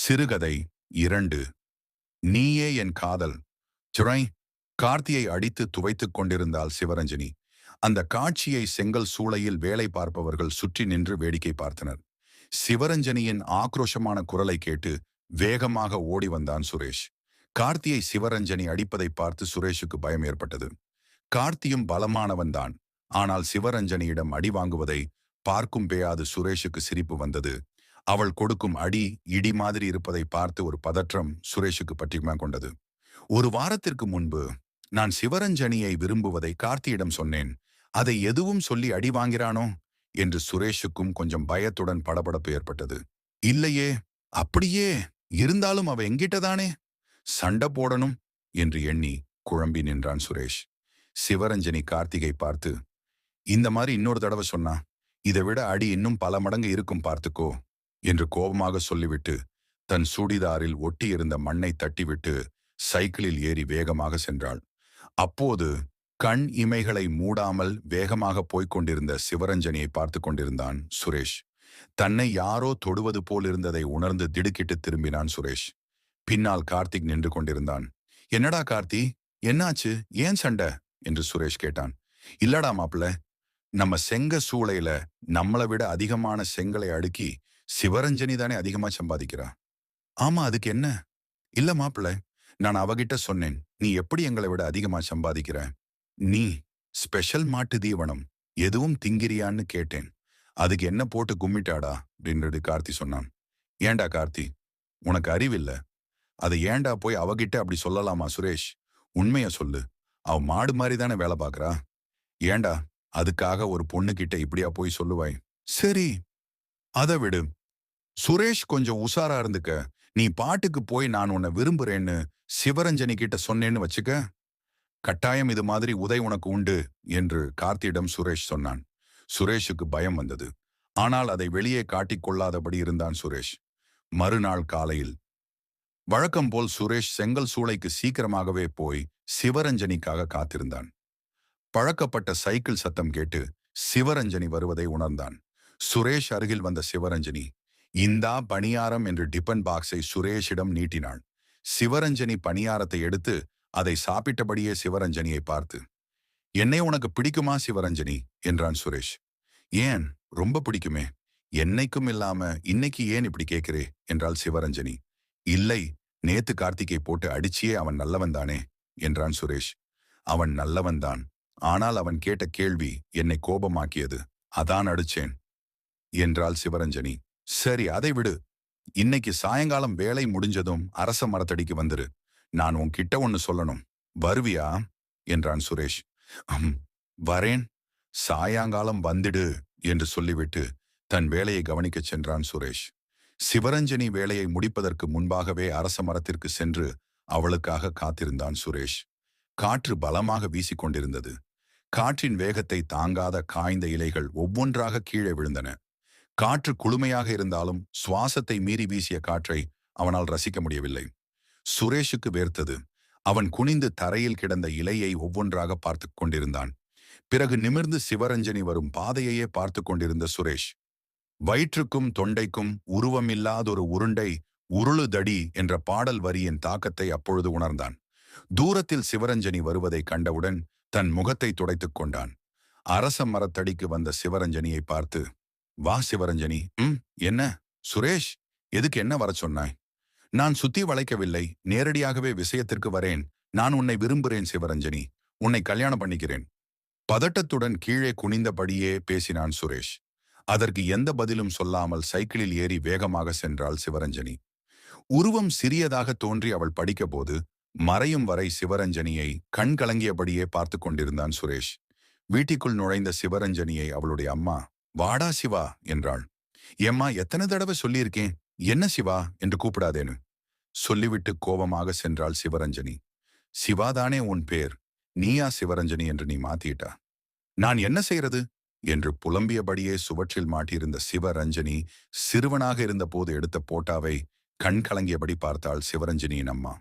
சிறுகதை 2. நீயே என் காதல். சுரை. கார்த்தியை அடித்து துவைத்துக் கொண்டிருந்தாள் சிவரஞ்சனி. அந்த காட்சியை செங்கல் சூளையில் வேலை பார்ப்பவர்கள் சுற்றி நின்று வேடிக்கை பார்த்தனர். சிவரஞ்சனியின் ஆக்ரோஷமான குரலை கேட்டு வேகமாக ஓடி வந்தான் சுரேஷ். கார்த்தியை சிவரஞ்சனி அடிப்பதை பார்த்து சுரேஷுக்கு பயம் ஏற்பட்டது. கார்த்தியும் பலமானவன்தான். ஆனால் சிவரஞ்சனியிடம் அடி வாங்குவதை பார்க்கும் பேயாது சுரேஷுக்கு சிரிப்பு வந்தது. அவள் கொடுக்கும் அடி இடி மாதிரி இருப்பதை பார்த்து ஒரு பதற்றம் சுரேஷுக்கு பற்றிமா கொண்டது. ஒரு வாரத்திற்கு முன்பு நான் சிவரஞ்சனியை விரும்புவதை கார்த்தியிடம் சொன்னேன். அதை எதுவும் சொல்லி அடி வாங்கிறானோ என்று சுரேஷுக்கும் கொஞ்சம் பயத்துடன் படபடப்பு ஏற்பட்டது. இல்லையே, அப்படியே இருந்தாலும் அவ எங்கிட்டதானே சண்டை போடணும் என்று எண்ணி குழம்பி நின்றான் சுரேஷ். சிவரஞ்சனி கார்த்திகை பார்த்து, இந்த மாதிரி இன்னொரு தடவை சொன்னா இதை விட அடி இன்னும் பல மடங்கு இருக்கும் பார்த்துக்கோ என்று கோபமாக சொல்லிவிட்டு தன் சுடிதாரில் ஒட்டியிருந்த மண்ணை தட்டிவிட்டு சைக்கிளில் ஏறி வேகமாக சென்றாள். அப்போது கண் இமைகளை மூடாமல் வேகமாக போய்க் கொண்டிருந்த சிவரஞ்சனியை பார்த்து கொண்டிருந்தான் சுரேஷ். தன்னை யாரோ தொடுவது போல் இருந்ததை உணர்ந்து திடுக்கிட்டு திரும்பினான் சுரேஷ். பின்னால் கார்த்திக் நின்று கொண்டிருந்தான். என்னடா கார்த்தி, என்னாச்சு, ஏன் சண்டை என்று சுரேஷ் கேட்டான். இல்லடா மாப்பிள்ள, நம்ம செங்க சூளையில நம்மளை விட அதிகமான செங்கலை அடுக்கி சிவரஞ்சனி தானே அதிகமா சம்பாதிக்கிறா. ஆமா, அதுக்கு என்ன? இல்ல மாப்பிள்ள, நான் அவகிட்ட சொன்னேன், நீ எப்படி எங்களை விட அதிகமா சம்பாதிக்கிற? நீ ஸ்பெஷல் மாட்டு தீவனம் எதுவும் திங்கிறியான்னு கேட்டேன். அதுக்கு என்ன போட்டு கும்மிட்டாடா அப்படின்றது கார்த்தி சொன்னான். ஏண்டா கார்த்தி, உனக்கு அறிவில்ல? அதை ஏண்டா போய் அவகிட்ட அப்படி சொல்லலாமா சுரேஷ்? உண்மைய சொல்லு, அவ மாடு மாதிரி தானே வேலை பார்க்கறா. ஏண்டா அதுக்காக ஒரு பொண்ணுகிட்ட இப்படியா போய் சொல்லுவாய்? சரி, அதை விடு. சுரேஷ், கொஞ்சம் உஷாரா இருந்துக்க. நீ பாட்டுக்கு போய் நான் உன்னை விரும்புறேன்னு சிவரஞ்சனி கிட்ட சொன்னேன்னு வச்சுக்க, கட்டாயம் இது மாதிரி உதை உனக்கு உண்டு என்று கார்த்தியிடம் சுரேஷ் சொன்னான். சுரேஷுக்கு பயம் வந்தது. ஆனால் அதை வெளியே காட்டிக்கொள்ளாதபடி இருந்தான் சுரேஷ். மறுநாள் காலையில் வழக்கம் போல் சுரேஷ் செங்கல் சூளைக்கு சீக்கிரமாகவே போய் சிவரஞ்சனிக்காக காத்திருந்தான். பழக்கப்பட்ட சைக்கிள் சத்தம் கேட்டு சிவரஞ்சனி வருவதை உணர்ந்தான். சுரேஷ் அருகில் வந்த சிவரஞ்சனி, இந்தா பணியாரம் என்று டிபன் பாக்ஸை சுரேஷிடம் நீட்டினாள். சிவரஞ்சனி பணியாரத்தை எடுத்து அதை சாப்பிட்டபடியே சிவரஞ்சனியை பார்த்து, என்னை உனக்கு பிடிக்குமா சிவரஞ்சனி என்றான் சுரேஷ். ஏன், ரொம்ப பிடிக்குமே. என்னைக்கும் இல்லாம இன்னைக்கு ஏன் இப்படி கேட்கிறே என்றாள் சிவரஞ்சனி. இல்லை, நேத்து கார்த்திகை போட்டு அடிச்சியே அவன் நல்லவன் தானே என்றான் சுரேஷ். அவன் நல்லவன்தான், ஆனால் அவன் கேட்ட கேள்வி என்னை கோபமாக்கியது, அதான் அடிச்சேன் என்றாள் சிவரஞ்சனி. சரி, அதை விடு. இன்னைக்கு சாயங்காலம் வேலை முடிஞ்சதும் அரச மரத்தடிக்கு வந்துரு. நான் உன்கிட்ட ஒன்னு சொல்லணும். வருவியா என்றான் சுரேஷ். வரேன், சாயங்காலம் வந்துடு என்று சொல்லிவிட்டு தன் வேலையை கவனிக்கச் சென்றான் சுரேஷ். சிவரஞ்சனி வேலையை முடிப்பதற்கு முன்பாகவே அரச மரத்திற்கு சென்று அவளுக்காக காத்திருந்தான் சுரேஷ். காற்று பலமாக வீசிக்கொண்டிருந்தது. காற்றின் வேகத்தை தாங்காத காய்ந்த இலைகள் ஒவ்வொன்றாக கீழே விழுந்தன. காற்று குளுமையாக இருந்தாலும் சுவாசத்தை மீறி வீசிய காற்றை அவனால் ரசிக்க முடியவில்லை. சுரேஷுக்கு வேர்த்தது. அவன் குனிந்து தரையில் கிடந்த இலையை ஒவ்வொன்றாக பார்த்து கொண்டிருந்தான். பிறகு நிமிர்ந்து சிவரஞ்சனி வரும் பாதையையே பார்த்து கொண்டிருந்த சுரேஷ், வயிற்றுக்கும் தொண்டைக்கும் உருவமில்லாதொரு உருண்டை உருளுதடி என்ற பாடல் வரியின் தாக்கத்தை அப்பொழுது உணர்ந்தான். தூரத்தில் சிவரஞ்சனி வருவதை கண்டவுடன் தன் முகத்தை துடைத்துக் கொண்டான். அரச மரத்தடிக்கு வந்த சிவரஞ்சனியை பார்த்து, வா சிவரஞ்சனி. என்ன சுரேஷ், எதுக்கு என்ன வர சொன்னாய்? நான் சுத்தி வளைக்கவில்லை, நேரடியாகவே விஷயத்திற்கு வரேன். நான் உன்னை விரும்புகிறேன் சிவரஞ்சனி, உன்னை கல்யாணம் பண்ணிக்கிறேன். பதட்டத்துடன் கீழே குனிந்தபடியே பேசினான் சுரேஷ். அதற்கு எந்த பதிலும் சொல்லாமல் சைக்கிளில் ஏறி வேகமாக சென்றாள் சிவரஞ்சனி. உருவம் சிறியதாக தோன்றி அவள் படிக்க போது மறையும் வரை சிவரஞ்சனியை கண் கலங்கியபடியே பார்த்து கொண்டிருந்தான் சுரேஷ். வீட்டிற்குள் நுழைந்த சிவரஞ்சனியை அவளுடைய அம்மா, வாடா சிவா என்றாள். ஏம்மா, எத்தனை தடவை சொல்லியிருக்கேன் என்ன சிவா என்று கூப்பிடாதேன்னு சொல்லிவிட்டு கோபமாக சென்றாள் சிவரஞ்சனி. சிவாதானே உன் பேர், நீயா சிவரஞ்சனி என்று நீ மாத்திட்டா? நான் என்ன செய்யறது என்று புலம்பியபடியே சுவற்றில் மாட்டியிருந்த சிவரஞ்சனி சிறுவனாக இருந்த போது எடுத்த போட்டாவை கண் கலங்கியபடி பார்த்தாள் சிவரஞ்சனியின் அம்மா.